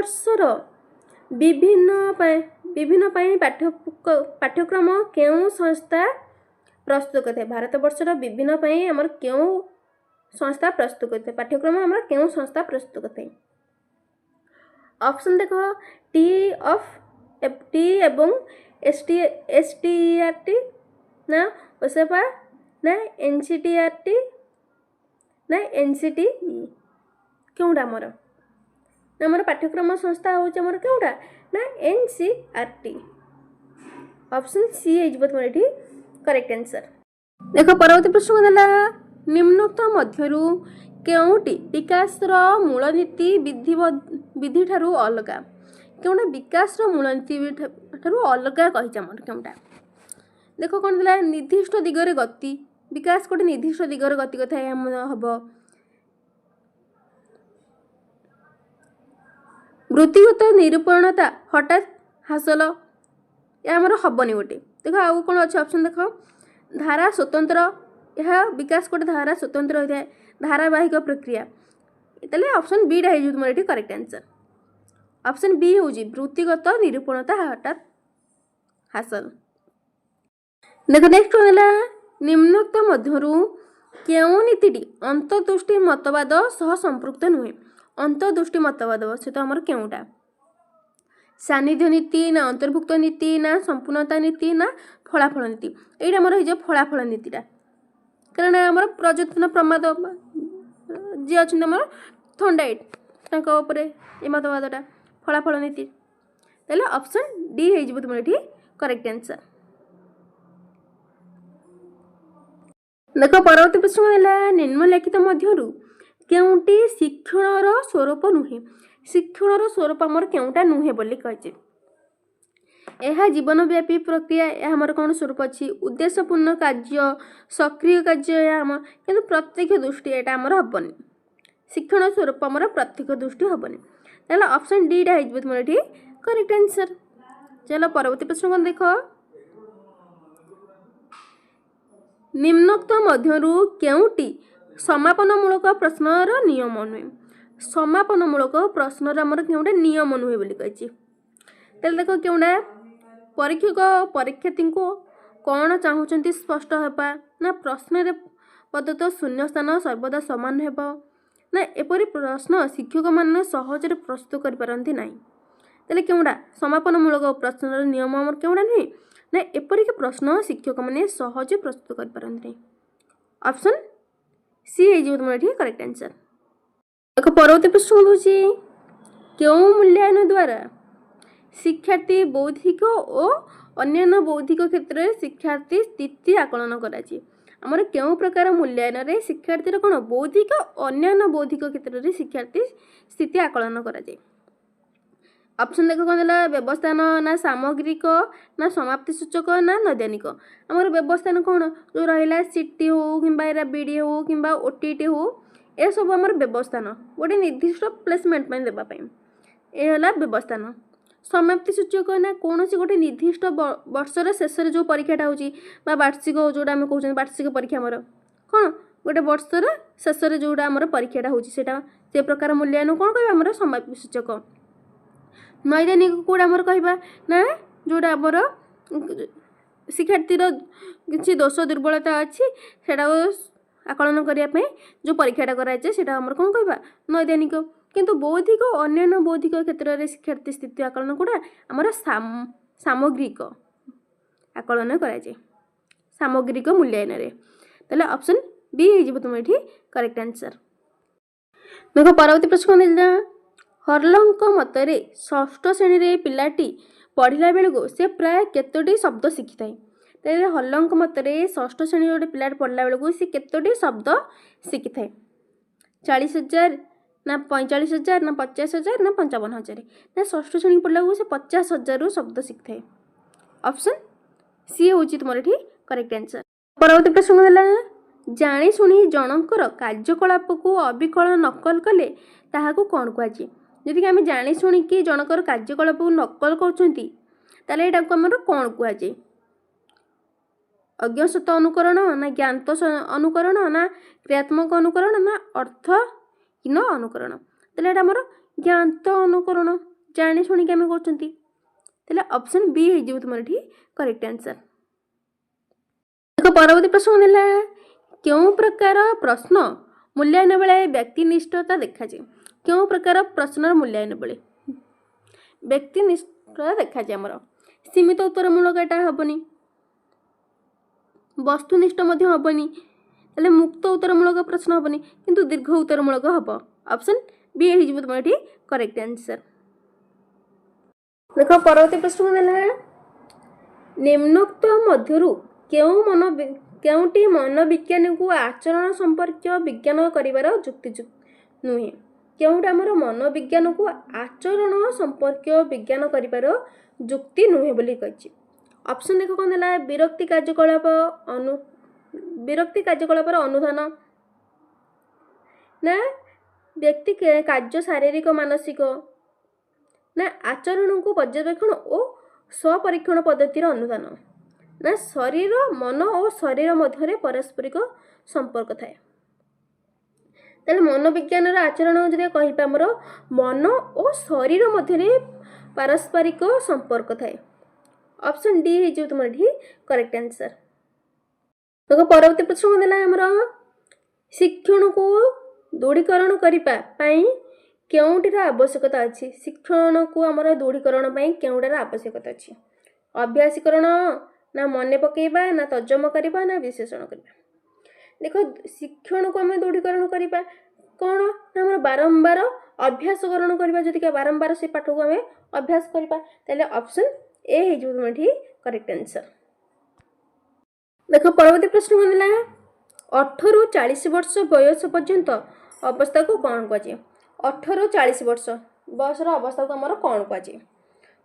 ବର୍ଷର ବିଭିନ୍ନ ପାଇଁ ପାଠ୍ୟक्रम କେଉଁ ସଂସ୍ଥା प्रस्तुत करते भारत वर्षर विभिन्न ପାଇଁ हमर केउं संस्था प्रस्तुत करते पाठ्यक्रम हमर केउं संस्था प्रस्तुत करते ऑप्शन देखो टी एवं एसटीईआरटी ना ओसेपा ना एनसीटीआरटी ना एनसीटी केउंडा हमर पाठ्यक्रम संस्था होचे हमर केउंडा ना एनसीईआरटी ऑप्शन सी है जबत मोर एठी करेक्ट आंसर देखो परवर्ती प्रश्न देला निम्नोक्त मध्यरु केउटी विकासर मूल नीति विधि ठारू अलगा केउटा विकासर मूल नीति ठारू अलगा कहिचा हमर केउटा देखो कोन देला निर्दिष्ट दिगरे गति विकास कोटे निर्दिष्ट दिगरे गति कथा हम हबो वृत्तिगत निरूपणता हठात हासिल या हमर हबनी गोटे देखो आउ कौन अच्छे ऑप्शन देखो धारा स्वतंत्र यह विकास कोटे धारा स्वतंत्र होता है धारावाहिक प्रक्रिया ताले ऑप्शन बी टा हो मोर करेक्ट आंसर ऑप्शन बी हूँ वृत्तिगत निरूपणता हठात हासिल देखो नेक्स्ट है निम्नोक्त मध्यरु केउं नीतिटी अंतर्दृष्टि मतवाद सह संपृक्त नुहे अंतर्दृष्टि मतवाद सहित हमर केउटा सानिध्य नीति ना अंतर्भुक्त नीति ना संपूर्णता नीति ना फलाफल नीति यहीटा आमर हो फलाफल नीतिटा कारण आमर प्रजोत्पन्न प्रमाद जी अच्छे आम थंडाइट ये मतवादटा फलाफल नीति ताले ऑप्शन डी हो तुम ये करेक्ट आंसर देख परवर्ती प्रश्न है निम्नलिखित मध्यरु केउंटी शिक्षणर स्वरूप नुहे शिक्षणर स्वरूप आमर केउंटा नुहे बोली कहिचे यह जीवनव्यापी प्रक्रिया यह हमर कौन स्वरूप अच्छी उद्देश्यपूर्ण कार्य सक्रिय कार्य या आम कि प्रत्यक्ष दृष्टि यहाँ आमर हेनी शिक्षण स्वरूप आमर प्रत्यक्ष दृष्टि हेनी ताहले ऑप्शन डी टा हो तुम ये करेक्ट आंसर चलो परवर्ती प्रश्न देख निम्नोक्त मध्यरु केउंटी समापनमूलक प्रश्नर नियम नुहे समापनमूलक प्रश्नर आमर केउंटा नियम नुहे बोली कहिचे ताहले देखो केउंटा परीक्षक परीक्षार्थी को कौन चाहूँगी स्पष्ट होगा ना प्रश्न प्रदत्त शून्य स्थान सर्वदा समान होगा ना एपरी प्रश्न शिक्षक मान सहज प्रस्तुत करें ना तेल केउटा समापनमूलक प्रश्नर नियम आमर केउटा नुहे ना एपरिक प्रश्न शिक्षक मैंने सहज प्रस्तुत करें ऑप्शन सी है तुम ये करेक्ट आंसर एक परवर्ती प्रश्न हूँ क्यों मूल्यांकन द्वारा शिक्षार्थी बौद्धिक और अन्य बौद्धिक क्षेत्र में शिक्षार्थी स्थिति आकलन कराची आमर क्यों प्रकार मूल्यांकन रे शिक्षार्थी कौन बौद्धिक अन्य बौद्धिक क्षेत्र में शिक्षार्थी स्थिति आकलन कराए ऑप्शन देख कौन है व्यवस्थान ना सामग्रिक ना समाप्ति सूचक ना नैदानिक आमर व्यवस्थान कौन जो रहा सीटी हो कि बीडी हो कि ओटीटी हो यह सब आमर व्यवस्थान गोटे निर्दिष्ट प्लेसमेंट में देवाई यह व्यवस्थान समाप्ति सूचक ना कौन गोटे निर्दिष्ट वर्षर शेष जो परीक्षाटा हो वार्षिक जोटा आम कहते वार्षिक परीक्षा आमर कौन गोटे वर्षर शेष जोटा आम परीक्षाटा हो प्रकार मूल्यांकन कौन कह आमर समाप्ति सूचक नैदानिक कौड़ा आमर कहवा ना जोटा आमर शिक्षार्थीर किसी दोष दुर्बलता अच्छी से आकलन करने जो परीक्षाटा कराए से आमर कौन कहवा नैदानिक किंतु बौद्धिक अन्य बौद्धिक क्षेत्र में शिक्षार्थी स्थिति आकलन कौड़ा आमर सामग्रिक आकलन कराए सामग्रिक मूल्यांकन ताले ऑप्शन बी हो तुम ये करेक्ट आंसर देख परवर्ती प्रश्न देला हर्लंक मतरे षष्ठ श्रेणी रे पिलाटी पढ़ला बेलू से प्राय केतोटी शब्द शिखि थाए तेरे हर्लंक मतरे षष्ठ श्रेणी गोटे पिला पढ़ला बेलू से केतोटी शब्द शिखि थाए 40,000 ना 45,000 ना 50,000 ना 55,000 ना षष्ठ श्रेणी पढ़ला से 50,000 शब्द शिखि थाए ऑप्शन सी हूँ तुम ये करेक्ट आंसर परवर्ती प्रश्न है जाणी शुणी जनकर कार्यकलाप को अविकल नकल कले ताहाको कौन कहुए जदि आम जाणी शुणिकी जनकर कार्यकलाप को नकल कर कौन कहुए अज्ञसत अनुकरण ना ज्ञात अनुकरण ना क्रियात्मक अनुकरण ना अर्थहीन अनुकरण तेल आमर ज्ञात अनुकरण जाणी शुणिक आम कर ऑप्शन बी हो तुम करेक्ट आंसर। देख परवर्ती प्रश्न देला क्यों प्रकार प्रश्न मूल्यांकन बेले व्यक्तिनिष्ठता देखा जाए। क्यों प्रकार प्रश्न मूल्यांकन बेले व्यक्तिनिष्ठता देखा जाए। आमर सीमित उत्तरमूलक एटा हेनी, वस्तुनिष्ठ हेनी, ताले मुक्त उत्तरमूलक प्रश्न हेनी, किंतु दीर्घ उत्तरमूलक हम। ऑप्शन बी हो तुम ये करेक्ट आंसर। देख परवर्ती प्रश्न देला निम्नोक्त मध्यरु केउटी मनोविज्ञान को आचरण संपर्क विज्ञान करिवार युक्तियुक्त नुहे। केउटा आमर मनोविज्ञान को आचरण संपर्क विज्ञान करिवार युक्ति नुहे बोली कहिछि। ऑप्शन देख कौन देला विरक्ति कार्यकलाप अनुधान ना व्यक्ति कार्य शारीरिक मानसिक ना आचरण को पर्यवेक्षण और स्वपरीक्षण पद्धतिर अनुधान ना शरीर मन और शरीर मध्य पारस्परिक संपर्क थाए। ताले मनोविज्ञान आचरण जदि कहिबा हमर मन और शरीर मध्य पारस्परिक संपर्क थाए। ऑप्शन डी हो तुम करेक्ट आंसर। देखो परवर्ती प्रश्न देला हमर शिक्षण को दृढ़ीकरण करिपा पई केउटिर आवश्यकता अछि। शिक्षण को आमर दृढ़ीकरण पई केउटार आवश्यकता अछि। अभ्यासीकरण ना मन पकेबा ना तर्जमा करबा ना विश्लेषण करबा। देखो शिक्षण को आम दृढ़ीकरण करबा कौन ना आम बारंबार अभ्यासकरण करबा। जदि बारंबार से पाठ को आम अभ्यास करबा ताले ऑप्शन ए हो तुम करेक्ट आंसर। देखो परवर्ती प्रश्न कौन दिला 18 ରୁ 40 वर्ष बयस पर्यंत अवस्था को कौन कहुए। 18 ରୁ 40 वर्ष बयसर अवस्था को आमर कौन कहुए।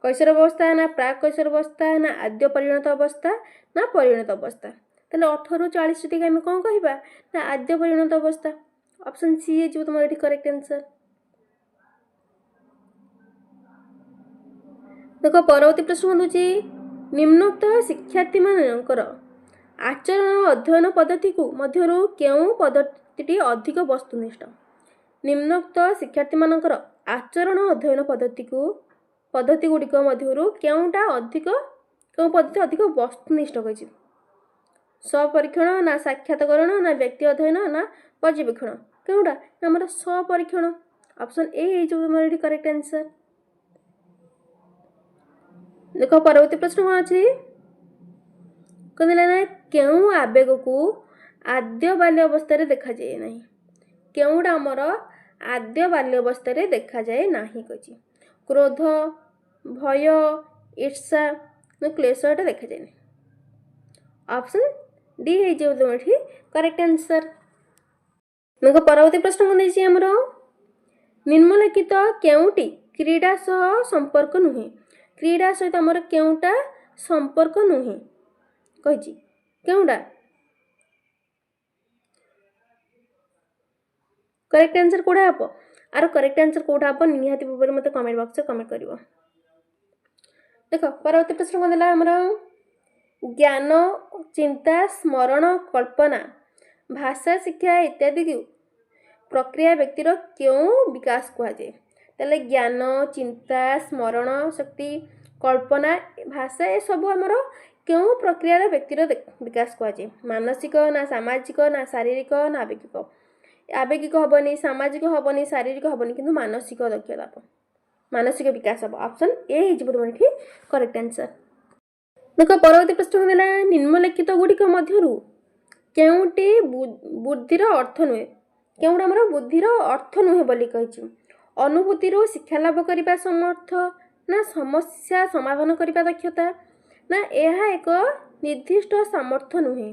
कैशोर अवस्था ना प्राक कैशोर अवस्था ना आद्य परिणत अवस्था ना परिणत अवस्था। ताले 18 ରୁ 40 जदि आम कौन कहबा ना आद्य परिणत अवस्था। ऑप्शन सी हो तुम करेक्ट आंसर। देख परवर्ती प्रश्न होची निम्नोक्त शिक्षार्थी मानकर आचरण अध्ययन पद्धति को मध्यरु केउं पद्धति अधिक वस्तुनिष्ठ। निम्नोक्त शिक्षार्थी मानकर आचरण अध्ययन पद्धति गुड़िक मध्यरु केउंटा अधिक केउं पद्धति अधिक वस्तुनिष्ठ कहिछि। स्वपरीक्षण ना साक्षात्करण ना व्यक्ति अध्ययन ना पर्यवेक्षण केउंटा हमर स्वपरीक्षण। ऑप्शन ए हो तुम करेक्ट आंसर। देखो परवर्ती प्रश्न कौन अच्छी कहला ना केउं आवेग को आद्य बाल्य अवस्था देखा जाए नहीं। केउंटा आमर आद्य बाल्य अवस्था देखा जाए नहीं कहिछि। क्रोध भय ईर्षा क्लेश देखा जाए नहीं। ऑप्शन डी हो तुम करेक्ट आंसर। देखो परवर्ती प्रश्न कौन देछि हमर निम्नलिखित केउटी क्रीड़ा सह संपर्क नुहे। क्रीड़ा सहित आमर केउटा संपर्क नुहे कहिछि केउटा। करेक्ट आंसर कोडा हबो आर करेक्ट आंसर कोडा हबो निहाती भाबरे मते कमेंट बॉक्स में कमेंट करिवो। देखो परवर्ती प्रश्न कौन देला हमर ज्ञान चिंता स्मरण कल्पना भाषा शिक्षा इत्यादि की प्रक्रिया व्यक्तिर क्यों विकास कहा जाए। ताले ज्ञान चिंता स्मरण शक्ति कल्पना भाषा ये सब आमर क्यों प्रक्रिया व्यक्तिर विकास कहा जाए। मानसिक ना सामाजिक ना शारीरिक ना आवेगिक। आवेगिक हेनी सामाजिक हेनी शारीरिक हेनी किंतु मानसिक दक्षता मानसिक विकास हम। ऑप्शन ए हो तुम करेक्ट आंसर। देख परवर्ती प्रश्न देला निम्नलिखित गुड़िक मध्यरु केउटी बुद्धिर अर्थ नुहे। केउटा आमर बुद्धिर अर्थ नुहे बोली कहिछि। अनुभूति शिक्षा लाभ करने समर्थ ना समस्या समाधान करने दक्षता ना यह एक निर्दिष्ट सामर्थ्य नुहे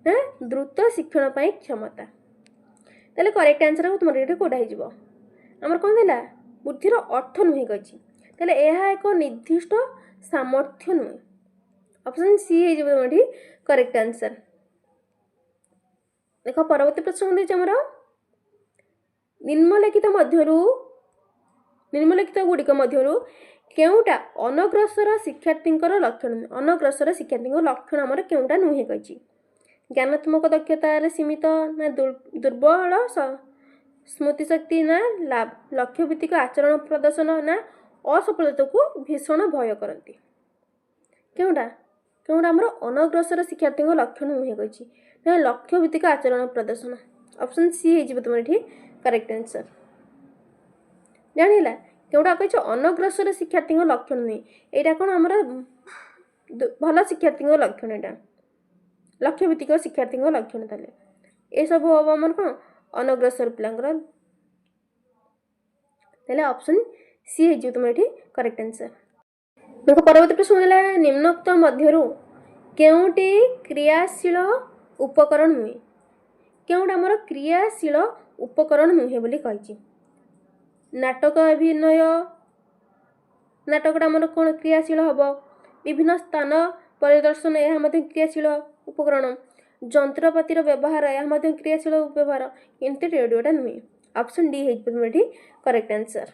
ना द्रुत शिक्षण पाई क्षमता। ताले करेक्ट आंसर तुम ये कौटा हो आमर कौन देला बुद्धिर अर्थ नुहे कहिछि। ताले यह एक निर्दिष्ट सामर्थ्य नुहे। ऑप्शन सी हो तुम करेक्ट आंसर। देख परवर्ती प्रश्न देछि हमर निम्नलिखित गुड़िक मध्यरु केउटा अनग्रसर शिक्षार्थी लक्षण। अनग्रसर शिक्षार्थी लक्षण आमर केउटा नुहे कहिछि। ज्ञानात्मक दक्षता सीमित ना दुर्बल स्मृतिशक्ति ना लक्ष्य भित्तिक आचरण प्रदर्शन ना असफलता को भीषण भय करती केउटा केउटा आमर अनग्रसर शिक्षार्थी लक्षण नुहे कही ना लक्ष्य भित्तिक आचरण प्रदर्शन ऑप्शन सी है तुम ये करेक्ट आंसर जानिला केउटा कही अनग्रसर शिक्षार्थी लक्षण नुहे यहाँ कौन आमर भल शिक्षार्थी लक्षण यहाँ लक्ष्य भित्तिक शिक्षार्थी लक्षण ताले ये सब हम आमर कौन अनग्रसर पिलांकर ताले ऑप्शन सी है तुम ये करेक्ट आंसर देखो परवर्ती प्रश्न है निम्नोक्त मध्यरु केउटी क्रियाशील उपकरण नुहे केउटा आमर क्रियाशील उपकरण नुहे बोली कही नाटक अभिनय नाटकटा आमर कौन क्रियाशील हम विभिन्न स्थान परिदर्शन यह क्रियाशील उपकरण जंत्रपातिर व्यवहार यह क्रियाशील व्यवहार किंतु रेडियोटा नुहे ऑप्शन डी है करेक्ट आंसर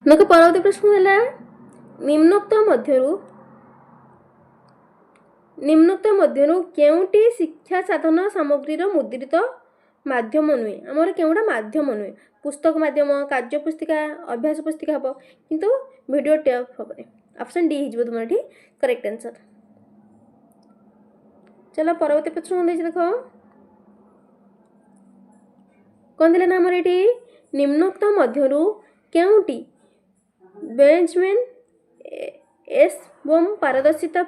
देखो परवर्ती प्रश्न है निम्नोक्त मध्यरु केउटी शिक्षा साधन सामग्री मुद्रित माध्यम नुहे आमर केउटा माध्यम नुहे पुस्तक माध्यम कार्य पुस्तिका अभ्यास पुस्तिका हम किंतु वीडियो टेप हम ऑप्शन डी है तुम ये करेक्ट आंसर चलो परवर्ती प्रश्न देख कौन दिले ना आमर ये निम्नोक्त मध्यरु केउटी बेंचमैन एवं पारदर्शिता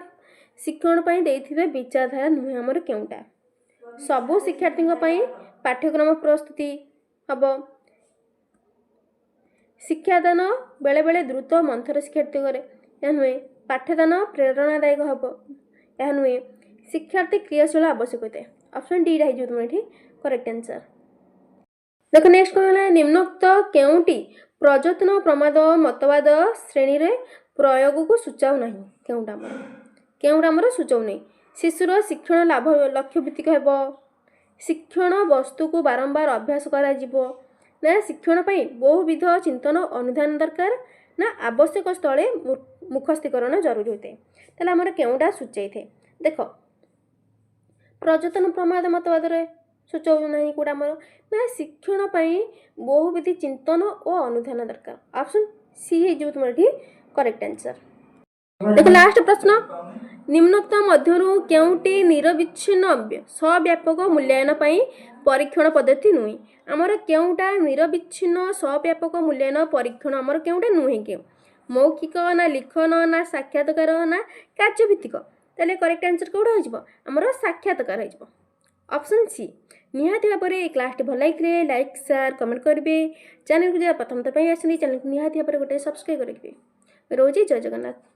शिक्षण देते विचारधारा नुहे आमर केउटा सबु शिक्षार्थी पाठ्यक्रम प्रस्तुति हम शिक्षादान बेले बेले द्रुत मंथर शिक्षार्थी यह नुहे पाठ्यदान प्रेरणादायक हम यह नुहे शिक्षार्थी क्रियाशील आवश्यक होता है ऑप्शन डी रही तुम ये करेक्ट आंसर देखो नेक्स्ट कौन है निम्नोक्त केउटी प्रजत्न प्रमाद मतवाद श्रेणी रे प्रयोग को सूचाऊ ना केउटा आमर सूचाऊ नहीं शिशुर शिक्षण लाभ लक्ष्य भित्तिक हे शिक्षण वस्तु को बारंबार अभ्यास करा ना शिक्षण बहुविध चिंतन अनुधान दरकार ना आवश्यक स्थले मुखस्थीकरण जरूरी होते ताले आमर केउटा सूचाई थे देख प्रजतन प्रमाद मतवाद सूचाऊ ना कौटा आमर ना शिक्षण बहुविध चिंतन और अनुधान दरकार ऑप्शन सी है जो तुम करेक्ट आंसर देखो लास्ट प्रश्न निम्नोक्त मध्यरु केउटी निरविच्छिन्न सव्यापक मूल्यांकन परीक्षण पद्धति नुहे आमर केउटा निरविच्छिन्न सव्यापक मूल्यांकन परीक्षण आमर केउटा नुहे के मौखिक ना लिखन ना साक्षात्कार ना कार्यभित्तिक ताले करेक्ट आंसर कौटा हो आमर साक्षात्कार हो ऑप्शन सी निहाती भाव में क्लास भल लगे लाइक शेयर कमेंट करेंगे चैनल को जब प्रथम थर आसनी चैनल को निहाती भाव में गोटे सब्सक्राइब करेंगे रोजी जय जगन्नाथ।